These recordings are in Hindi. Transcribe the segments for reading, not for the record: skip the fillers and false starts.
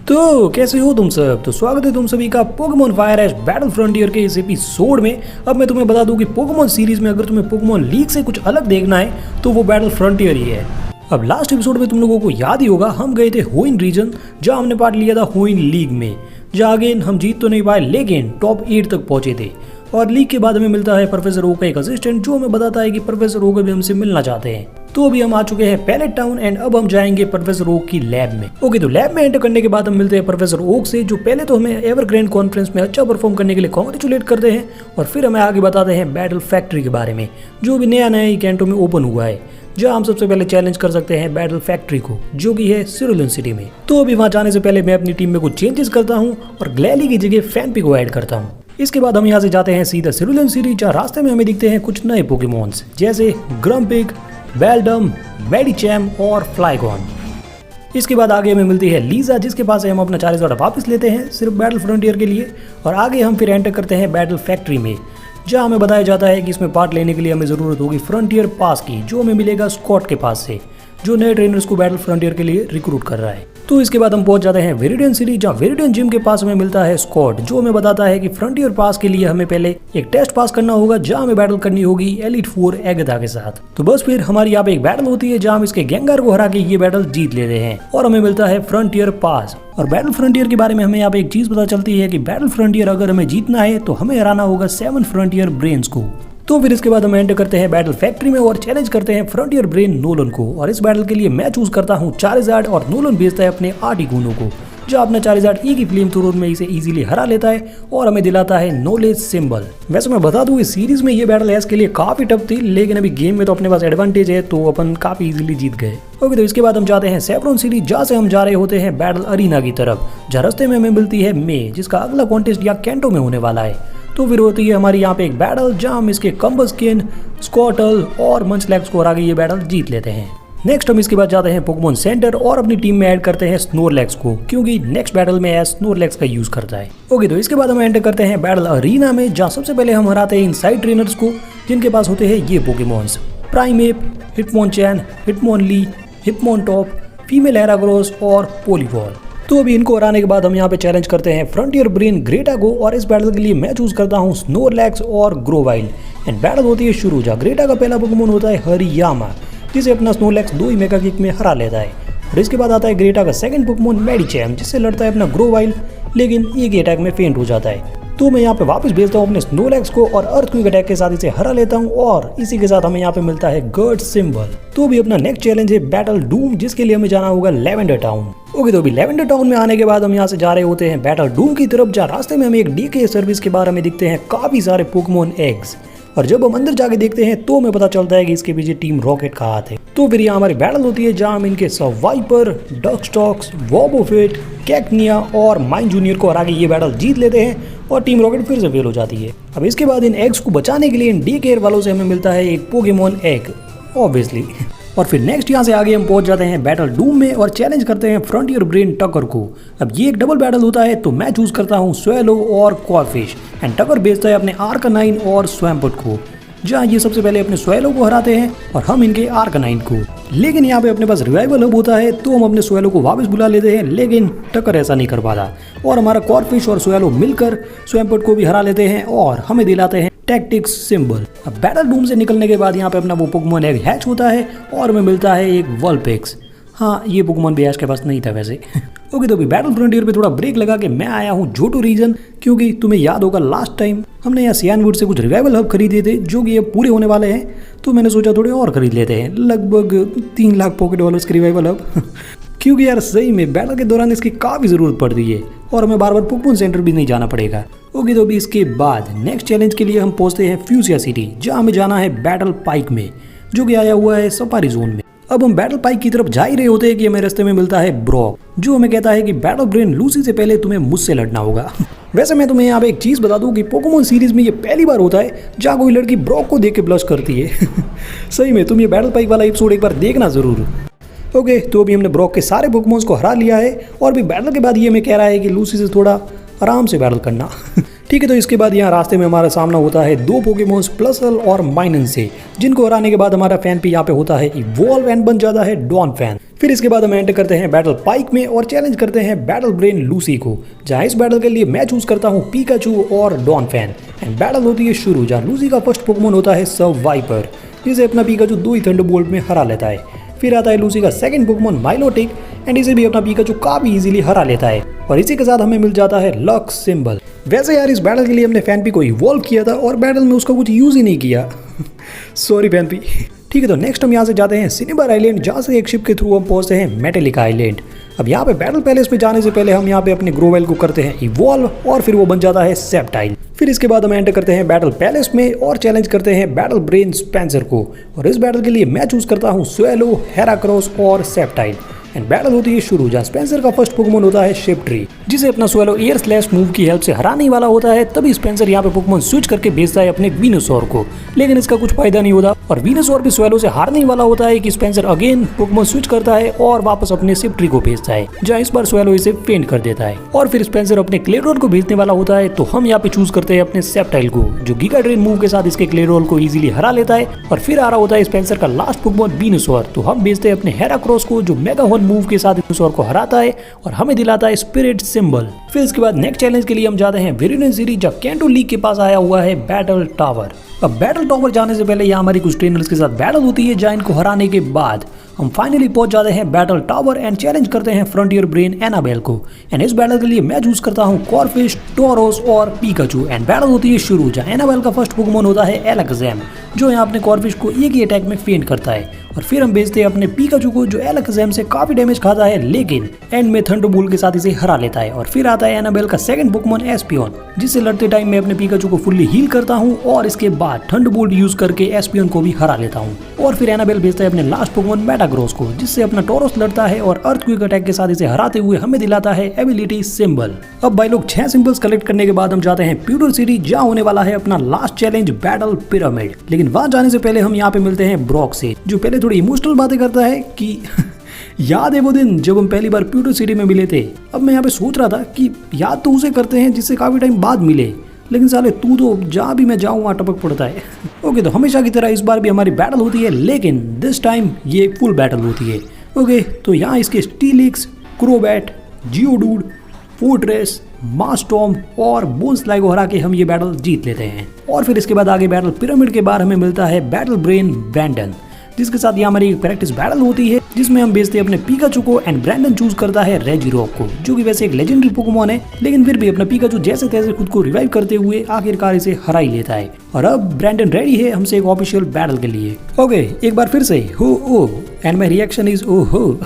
तो कैसे हो तुम सब। तो स्वागत है तुम सभी का पोकेमॉन फायर एश बैटल फ्रंटियर के इस एपिसोड में। अब मैं तुम्हें बता दूं कि पोकेमॉन सीरीज में अगर तुम्हें पोकेमॉन लीग से कुछ अलग देखना है तो वो बैटल फ्रंटियर ही है। अब लास्ट एपिसोड में तुम लोगों को याद ही होगा, हम गए थे होइन रीजन जहां हमने पार्ट लिया था होइन लीग में, जहां अगेन हम जीत तो नहीं पाए लेकिन टॉप 8 तक पहुंचे थे। और लीग के बाद हमें मिलता है प्रोफेसर ओ का एक असिस्टेंट जो हमें बताता है कि प्रोफेसर ओ भी हमसे मिलना चाहते हैं। तो अभी हम आ चुके हैं पैलेट टाउन एंड अब हम जाएंगे प्रोफेसर ओक की लैब में। ओके, तो लैब में एंटर करने के बाद हम मिलते हैं प्रोफेसर ओक से, जो पहले तो हमें एवरग्रैंड कॉन्फ्रेंस में अच्छा परफॉर्म करने के लिए कॉन्ग्रेचुलेट करते हैं और फिर हमें आगे बताते हैं बैटल फैक्ट्री के बारे में, जो भी नया नया कैंटो में ओपन हुआ है, जहाँ हम सबसे पहले चैलेंज कर सकते हैं बैटल फैक्ट्री को, जो कि है सिरुलिन सिटी में। तो अभी वहाँ जाने से पहले मैं अपनी टीम में कुछ चेंजेस करता हूँ और ग्लैली की जगह फैनपी को ऐड करता हूँ। इसके बाद हम यहाँ से जाते हैं सीधा सिरुलिन सिटी, जहाँ रास्ते में हमें दिखते हैं कुछ नए पोकेमॉन्स जैसे ग्रम्पिक, बेल्डम, मेडिचैम और फ्लाइगॉन। इसके बाद आगे हमें मिलती है लीजा, जिसके पास से हम अपना चार्जर वापस लेते हैं सिर्फ बैटल फ्रंटियर के लिए। और आगे हम फिर एंटर करते हैं बैटल फैक्ट्री में, जहां हमें बताया जाता है कि इसमें पार्ट लेने के लिए हमें ज़रूरत होगी फ्रंटियर पास की, जो हमें मिलेगा स्कॉट के पास से, जो नए ट्रेनर्स को बैटल फ्रंटियर के लिए रिक्रूट कर रहा है। तो इसके बाद हम पहुंच जाते हैं वेरिडियन सिटी, जहां वेरिडियन जिम के पास हमें मिलता है स्कॉट, जो हमें बताता है कि फ्रंटियर पास के लिए हमें पहले एक टेस्ट पास करना होगा, जहां हमें बैटल करनी होगी एलिट 4 एगदा के साथ। तो बस फिर हमारी यहाँ पे एक बैटल होती है, जहां हम इसके गेंगार को हरा के ये बैटल जीत लेते हैं और हमें मिलता है फ्रंटियर पास। और बैटल फ्रंटियर के बारे में हमें यहाँ पे एक चीज पता चलती है कि बैटल फ्रंटियर अगर हमें जीतना है तो हमें हराना होगा 7 फ्रंटियर ब्रेन्स को। तो फिर इसके बाद हम एंटर करते हैं बैटल फैक्ट्री में और चैलेंज करते हैं फ्रंटियर ब्रेन नोलन को। और इस बैटल के लिए मैं चूज करता हूँ चार्जर्ड और नोलन भेजता है अपने आर्टिगोनो को, जो अपना चार्जर्ड ई की फ्लेम थ्रोर में इसे इजीली हरा लेता है और हमें दिलाता है नॉलेज सिंबल। वैसे मैं बता दूं इस सीरीज में ये बैटल एस के लिए काफी टफ थी, लेकिन अभी गेम में तो अपने पास एडवांटेज है तो अपन काफी इजीली जीत गए। ओके, तो इसके बाद हम जाते हैं सेफ्रॉन सिटी, जहाँ से हम जा रहे होते हैं बैटल अरीना की तरफ, जहाँ रास्ते में हमें मिलती है मे, जिसका अगला कॉन्टेस्ट या कैंटो में होने वाला है। तो फिर होती है हमारी यहाँ पे एक बैटल, जहाँ हम इसके कम्बस्किन, स्कॉटल और मंचलैक्स को हरा के ये बैटल जीत लेते हैं। नेक्स्ट हम इसके बाद जाते हैं पोकेमॉन सेंटर और अपनी टीम में ऐड करते हैं स्नोरलैक्स को, क्योंकि नेक्स्ट बैटल में स्नोरलैक्स का यूज करता है। ओके, तो इसके बाद हम एंटर करते हैं बैटल अरीना में, जहाँ सबसे पहले हम हराते हैं इनसाइड ट्रेनर्स को, जिनके पास होते हैं ये पोकेमॉन्स प्राइमेप, हिटमोनचैन, हिटमोनली, हिप्मोनटॉप, फीमेल एराग्रोस और पोलीवॉल। तो अभी इनको हराने के बाद हम यहाँ पे चैलेंज करते हैं फ्रंटियर ब्रेन ग्रेटा को, और इस बैटल के लिए मैं चूज करता हूँ स्नोरलैक्स और ग्रोवाइल। एंड बैटल होती है शुरू, जहाँ ग्रेटा का पहला पोकेमॉन होता है हरियामा, जिसे अपना स्नोरलैक्स 2 ही मेगा किक में हरा लेता है। और इसके बाद आता है ग्रेटा का सेकंड पोकेमॉन मेडिचैम, जिससे लड़ता है अपना ग्रोवाइल, लेकिन एक ही अटैक में फेंट हो जाता है। तो मैं यहाँ पे वापस भेजता हूँ अपने स्नोरलैक्स को और अर्थक्वेक अटैक के साथ इसे हरा लेता हूँ और इसी के साथ हमें यहाँ पे मिलता है गर्ड सिंबल। तो अभी अपना नेक्स्ट चैलेंज है बैटल डूम, जिसके लिए हमें जाना होगा लेवेंडर टाउन। ओके, तो अभी लेवेंडर टाउन में आने के बाद हम यहाँ से जा रहे होते हैं बैटल डूम की तरफ, जहाँ रास्ते में हमें एक डीके सर्विस के बाहर हमें दिखते हैं काफी सारे पोकेमॉन एग्स। और जब हम अंदर जाके देखते हैं तो हमें पता चलता है कि इसके पीछे टीम रॉकेट का हाथ है। तो फिर यहाँ हमारी बैटल होती है, जहाँ हम इनके सर्वाइपर, डस्टॉक्स, वॉबोफिट, कैकनिया और माइन जूनियर को हरा के ये बैटल जीत लेते हैं और टीम रॉकेट फिर से फेल हो जाती है। अब इसके बाद इन एग्स को बचाने के लिए इन डी केयर वालों से हमें मिलता है एक पोकेमॉन एग ऑब्वियसली। और फिर नेक्स्ट यहाँ से आगे हम पहुंच जाते हैं बैटल डूम में और चैलेंज करते हैं फ्रंटियर ब्रेन टकर को। अब ये एक डबल बैटल होता है, तो मैं चूज करता हूँ स्वेलो और कॉर्फिश एंड टकर भेजता है अपने आर्कानाइन और स्वैम्पट को, जहाँ ये सबसे पहले अपने स्वेलो को हराते हैं और हम इनके आर्कानाइन को। लेकिन यहाँ पे अपने पास रिवाइवल हब होता है, तो हम अपने स्वेलो को वापस बुला लेते हैं, लेकिन टकर ऐसा नहीं कर पाता और हमारा कॉर्फिश और स्वेलो मिलकर स्वैम्पट को भी हरा लेते हैं और हमें दिलाते हैं टैक्टिक्स सिंबल। अब बैटल डूम से निकलने के बाद यहाँ पे अपना वो पोकेमॉन एग हैच होता है और हमें मिलता है एक वल्पेक्स। हाँ, ये पोकेमॉन भी ऐश के पास नहीं था वैसे। ओके, तो अभी बैटल फ्रंटियर पे थोड़ा ब्रेक लगा के मैं आया हूँ जोटो रीजन, क्योंकि तुम्हें याद होगा लास्ट टाइम हमने यहाँ सियानवुड से कुछ रिवाइवल हब खरीदे थे, जो कि अब पूरे होने वाले हैं, तो मैंने सोचा थोड़े और खरीद लेते हैं, लगभग 3 लाख पॉकेट डॉलर्स के रिवाइवल हब। क्योंकि यार सही में बैटल के दौरान इसकी काफ़ी ज़रूरत पड़ती है और हमें बार बार पोकेमॉन सेंटर भी नहीं जाना पड़ेगा। ओके, तो अभी इसके बाद नेक्स्ट चैलेंज के लिए हम पहुंचते हैं फ्यूजिया सिटी, जहां हमें जाना है बैटल पाइक में, जो कि आया हुआ है सफारी जोन में। अब हम बैटल पाइक की तरफ जा ही रहे होते हैं कि हमें रास्ते में मिलता है ब्रॉक, जो हमें कहता है कि बैटल ब्रेन लूसी से पहले तुम्हें मुझसे लड़ना होगा। वैसे मैं तुम्हें यहाँ पे एक चीज़ बता दूं कि पोकेमॉन सीरीज में ये पहली बार होता है जहाँ कोई लड़की ब्रॉक को देख के ब्लश करती है। सही में तुम ये बैटल पाइक वाला एपिसोड एक बार देखना जरूर। ओके, तो अभी हमने ब्रॉक के सारे पोकेमॉन्स को हरा लिया है और भी बैटल के बाद ये हमें कह रहा है कि लूसी से थोड़ा आराम से बैटल करना। ठीक है, तो इसके बाद यहाँ रास्ते में हमारा सामना होता है दो पोकेमॉन्स प्लसल और माइनन से, जिनको हराने के बाद हमारा फैनपी यहाँ पे होता है इवॉल्व एंड बन जाता है डॉनफैन। फिर इसके बाद हम एंटर करते हैं बैटल पाइक में और चैलेंज करते हैं बैटल ब्रेन लूसी को, जहाँ इस बैटल के लिए मैं चूज करता हूँ पिकाचू और डॉनफैन। एंड बैटल होती है शुरू, जहाँ लूसी का फर्स्ट पोकेमॉन होता है सर्वाइपर, जिसे अपना पिकाचू 2 ही थंडरबोल्ट में हरा लेता है। फिर आता है लूसी का सेकंड पोकेमॉन माइलोटिक एंड इसे भी अपना पिकाचू काफी इजीली हरा लेता है। और इसी के साथ हमें मिल जाता है लक सिंबल। वैसे यार इस बैटल के लिए हमने फैनपी को इवॉल्व किया था और बैटल में उसका कुछ यूज ही नहीं किया। सॉरी फैनपी। ठीक है, तो नेक्स्ट हम यहाँ से जाते हैं सिनेबर आइलैंड, जहाँ से एक शिप के थ्रू हम पहुंचते हैं मेटेलिका आइलैंड। अब यहाँ पे बैटल पैलेस में जाने से पहले हम यहाँ पे अपने ग्रोवेल को करते हैं इवॉल्व और फिर वो बन जाता है सेप्टाइल। फिर इसके बाद हम एंटर करते हैं बैटल पैलेस में और चैलेंज करते हैं बैटल ब्रेन स्पेंसर को। और इस बैटल के लिए मैं चूज करता हूँ स्वेलो, हेराक्रोस और सेप्टाइल। एंड बैटल होती है शुरू, जहाँ स्पेंसर का फर्स्ट पोकेमॉन होता है शिफ्ट्री, जिसे अपना स्वेलो एयर स्लैश मूव की हेल्प से हराने वाला होता है। तभी स्पेंसर यहाँ पे पोकेमॉन स्विच करके भेजता है अपने वीनोसॉर को, लेकिन इसका कुछ फायदा नहीं होता और वीनोसॉर भी स्वेलो से हारने वाला होता है कि स्पेंसर अगेन पोकेमॉन स्विच करता है और वापस अपने शिफ्ट्री को भेजता है, जहाँ इस बार स्वेलो इसे फेंट कर देता है। और फिर स्पेंसर अपने क्लेरोल को भेजने वाला होता है, तो हम यहाँ पे चूज करते हैं अपने सेप्टाइल को, जो गीगा ड्रेन मूव के साथ इसके क्लेरोल को इजीली हरा लेता है। और फिर आ रहा होता है स्पेंसर का लास्ट पोकेमॉन वीनोसॉर, तो हम भेजते हैं अपने हेराक्रोस को, जो मेगाहॉर्न मूव के साथ को हराता है और हमें दिलाता है स्पिरिट सिंबल। फिर इसके बाद नेक्स्ट चैलेंज के लिए हम जाते हैं वेरियन सीरीज, जब कैंटो लीग के पास आया हुआ है बैटल टावर। अब बैटल टावर जाने से पहले यहाँ हमारी कुछ ट्रेनर्स के साथ बैटल होती है, जहाँ इनको हराने के बाद हम फाइनली पहुंच जाते हैं बैटल टावर एंड चैलेंज करते हैं फ्रंटियर ब्रेन एनाबेल को। एंड इस बैटल के लिए मैं चूज करता हूँ कॉर्फिश, टोरोस और पिकाचू। एंड बैटल होती है शुरू, जहाँ एनाबेल का फर्स्ट पोकेमॉन होता है एलेक्सैम, जो यहाँ अपने कॉर्फिश को एक ही अटैक में फेंट करता है। और फिर हम भेजते हैं अपने पिकाचू को, जो एलेक्सैम से काफी डैमेज खाता है, लेकिन एंड में थंडरबोल्ट के साथ इसे हरा लेता है। और फिर आता है एनाबेल का सेकंड पोकेमॉन एस्पियन, जिससे लड़ते टाइम मैं अपने पिकाचू को फुल्ली हील करता हूँ और इसके बाद थंडरबोल्ट यूज करके एस्पियन को भी हरा लेता हूँ। और फिर एनाबेल भेजता है अपने लास्ट पोकेमॉन मेटाग्रोस को, जिससे अपना टोरस लड़ता है और अर्थक्वेक अटैक के साथ इसे हराते हुए हमें दिलाता है एबिलिटी सिंबल। अब भाई लोग 6 सिंबल्स कलेक्ट करने के बाद हम जाते हैं प्यूडर सिटी, जहाँ होने वाला है अपना लास्ट चैलेंज बैटल पिरामिड। लेकिन वहां जाने से पहले हम यहाँ पे मिलते हैं ब्रॉक से, जो पहले थोड़ी इमोशनल बातें करता है कि याद है वो दिन जब हम पहली बार प्यूडर सिटी में मिले थे। अब मैं यहाँ पे सोच रहा था कि याद तो उसे करते हैं जिससे काफी टाइम बाद मिले, लेकिन साले तू तो जहाँ भी मैं जाऊँ वहाँ टपक पड़ता है। ओके, तो हमेशा की तरह इस बार भी हमारी बैटल होती है, लेकिन दिस टाइम ये फुल बैटल होती है। ओके, तो यहाँ इसके स्टीलिक्स, क्रोबैट, जियोडूड, फोर्ट्रेस, मास्टॉम और बोन्सलाई को हरा के हम ये बैटल जीत लेते हैं। और फिर इसके बाद आगे बैटल पिरामिड के बाद हमें मिलता है बैटल ब्रेन ब्रैंडन, जिसके साथ यहाँ हमारी प्रैक्टिस बैटल होती है, जिसमें हम भेजते हैं अपने पिकाचू को एंड ब्रैंडन चूज करता है रेजिरोक को, जो कि वैसे एक लेजेंडरी पोकेमॉन है, लेकिन फिर भी अपना पिकाचू जैसे तैसे खुद को रिवाइव करते हुए आखिरकार इसे हरा ही लेता है। और अब ब्रैंडन रेडी है हमसे एक ऑफिशियल बैटल के लिए। ओके, एक बार फिर से हो ओ एंड माय रिएक्शन इज ओ हो।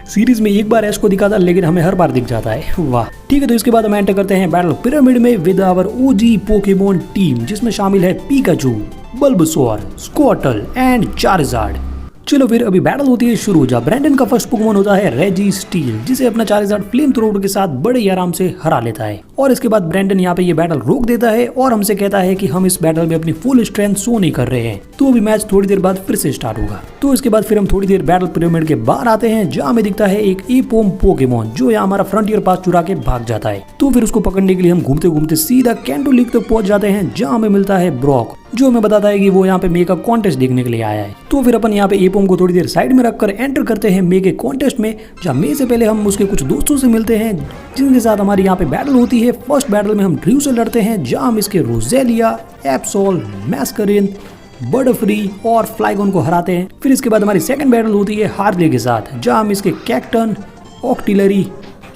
सीरीज में एक बार ऐश को दिखा था, लेकिन हमें हर बार दिख जाता है, वाह। ठीक है, तो इसके बाद हम एंटर करते हैं बैटल पिरामिड में with our OG Pokemon team, जिसमें शामिल है Pikachu, Bulbasaur, Squirtle and Charizard. चलो फिर अभी बैटल होती है शुरू, जहाँ ब्रैंडन का फर्स्ट पोकेमॉन होता है रेजी स्टील, जिसे अपना चार्जार्ड फ्लेम थ्रोवर के साथ बड़े ही आराम से हरा लेता है। और इसके बाद ब्रैंडन यहाँ पे ये बैटल रोक देता है और हमसे कहता है कि हम इस बैटल में अपनी फुल स्ट्रेंथ शो नहीं कर रहे हैं, तो अभी मैच थोड़ी देर बाद फिर से स्टार्ट होगा। तो इसके बाद फिर हम थोड़ी देर बैटल पिरामिड के बाहर आते हैं, जहाँ हमें दिखता है एक एपोम पोकेमॉन, जो यहाँ हमारा फ्रंटियर पास चुरा के भाग जाता है। तो फिर उसको पकड़ने के लिए हम घूमते घूमते सीधा कैंटो लीग तक पहुंच जाते हैं, जहाँ हमें मिलता है ब्रॉक, जो हमें बताता है कि वो यहाँ पे मेगा कॉन्टेस्ट देखने के लिए आया है। तो फिर अपन यहाँ पे एपोम को थोड़ी देर साइड में रखकर एंटर करते हैं मेगा कॉन्टेस्ट में, जहाँ मे से पहले हम उसके कुछ दोस्तों से मिलते हैं, जिनके साथ हमारी यहाँ पे बैटल होती है। फर्स्ट बैटल में हम ड्रू से लड़ते हैं, जहाँ हम इसके रोजेलिया, एप्सोल, मैस्करिन, बटरफ्री और फ्लाइगोन को हराते हैं। फिर इसके बाद हमारी सेकंड बैटल होती है हार्ले के साथ, जहाँ हम इसके कैक्टन, ऑक्टिलरी,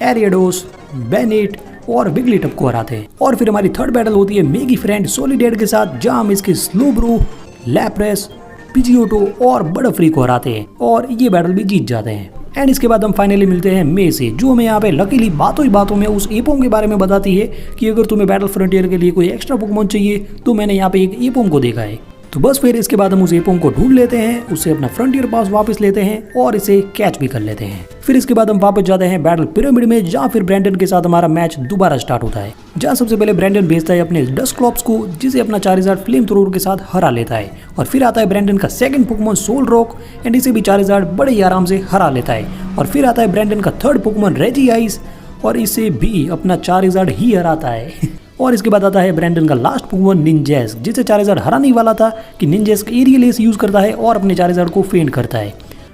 एरियाडोस, बेनेट और विगलीटप को हराते हैं। और फिर हमारी थर्ड बैटल होती है मेगी फ्रेंड सोलिडेड के साथ, जहाँ हम इसके स्लोब्रो, लैप्रेस, पिजियोटो और बटरफ्री को हराते हैं और ये बैटल भी जीत जाते हैं। एंड इसके बाद हम फाइनली मिलते हैं मे से, जो हमें यहाँ पे लकीली बातों ही बातों में उस एपोम के बारे में बताती है कि अगर तुम्हें बैटल फ्रंटियर के लिए कोई एक्स्ट्रा पोकेमॉन चाहिए तो मैंने यहाँ पे एक एपोम को देखा है। तो बस फिर इसके बाद हम उस एपोम को ढूंढ लेते हैं, उसे अपना फ्रंटियर पास वापस लेते हैं और इसे कैच भी कर लेते हैं। फिर इसके बाद हम वापस जाते हैं बैटल पिरामिड में, जहाँ फिर ब्रैंडन के साथ हमारा मैच दोबारा स्टार्ट होता है, जहाँ सबसे पहले ब्रैंडन भेजता है अपने डस्क्लॉप्स को, जिसे अपना चार्जार्ड फ्लेम थ्रोवर के साथ हरा लेता है। और फिर आता है ब्रैंडन का second Pokemon Solrock and इसे भी चार्जार्ड बड़े ही आराम से हरा लेता है। और फिर आता है ब्रैंडन का थर्ड पोकेमॉन रेजी आइस और इसे भी अपना चार्जार्ड ही हराता है। और इसके बाद आता है ब्रैंडन का लास्ट पोकेमॉन निंजेस्क, जिसे चार्जर हराने ही वाला था कि निंजेस्क एरियल एस यूज करता है और अपने चार्जर को फेंट करता है।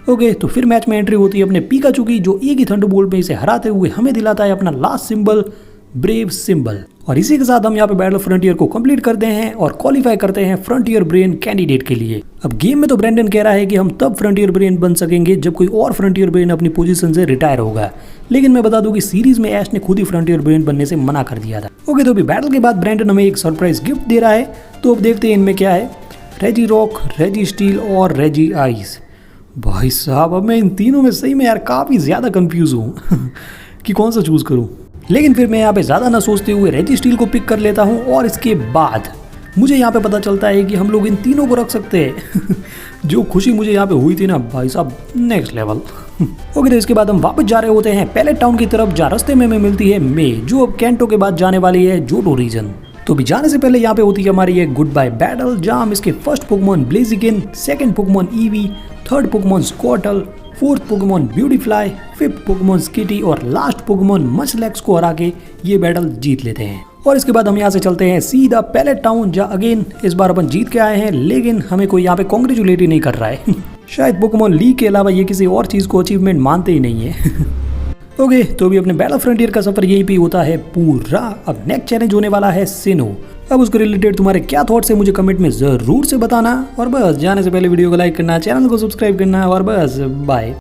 ओके, तो फिर मैच में एंट्री होती है अपने पिकाचू की, जो एक ही थंडरबोल्ट में इसे हराते हुए हमें दिलाता है अपना लास्ट सिंबल ब्रेव सिंबल। और इसी के साथ हम यहाँ पे बैटल फ्रंटियर को कंप्लीट करते हैं और क्वालिफाई करते हैं फ्रंटियर ब्रेन कैंडिडेट के लिए। अब गेम में तो ब्रैंडन कह रहा है कि हम तब फ्रंटियर ब्रेन बन सकेंगे जब कोई और फ्रंटियर ब्रेन अपनी पोजीशन से रिटायर होगा, लेकिन मैं बता दूं कि सीरीज में ऐश ने खुद ही फ्रंटियर ब्रेन बनने से मना कर दिया था। ओके, तो अभी बैटल के बाद ब्रैंडन हमें एक सरप्राइज गिफ्ट दे रहा है, तो अब देखते हैं इनमें क्या है। रेजी रॉक, रेजी स्टील और रेजी आइस। भाई साहब, अब मैं इन तीनों में सही में यार काफ़ी ज़्यादा कंफ्यूज हूँ कि कौन सा चूज़ करूँ, लेकिन फिर मैं यहाँ पे ज़्यादा ना सोचते हुए रेजी स्टील को पिक कर लेता हूँ। और इसके बाद मुझे यहाँ पे पता चलता है कि हम लोग इन तीनों को रख सकते हैं जो खुशी मुझे यहाँ पे हुई थी ना भाई साहब, नेक्स्ट लेवल। ओके, तो इसके बाद हम वापस जा रहे होते हैं पैलेट टाउन की तरफ, जहाँ रास्ते में हमें मिलती है मे, जो अब कैंटो के बाद जाने वाली है जोटो रीजन। तो भी जाने से पहले यहाँ पे होती है हमारी एक गुड बाय बैटल, जहाँ हम इसके first Pokemon Blaziken, second Pokemon Eevee, third Pokemon Squirtle, fourth Pokemon Beautifly, fifth Pokemon Skitty और लास्ट पोकेमॉन मचलैक्स को हरा के ये बैटल जीत लेते हैं। और इसके बाद हम यहाँ से चलते हैं सीधा पैलेट टाउन, जहाँ अगेन इस बार अपन जीत के आए हैं, लेकिन हमें कोई यहाँ पे कॉन्ग्रेचुलेट ही नहीं कर रहा है शायद पोकेमॉन लीग के अलावा ये किसी और चीज़ को अचीवमेंट मानते ही नहीं है ओके, तो अभी अपने बैटल फ्रंटियर का सफर यहीं पे होता है पूरा। अब नेक्स्ट चैलेंज होने वाला है सिनो। अब उसके रिलेटेड तुम्हारे क्या थॉट्स है मुझे कमेंट में जरूर से बताना, और बस जाने से पहले वीडियो को लाइक करना, चैनल को सब्सक्राइब करना, और बस बाय।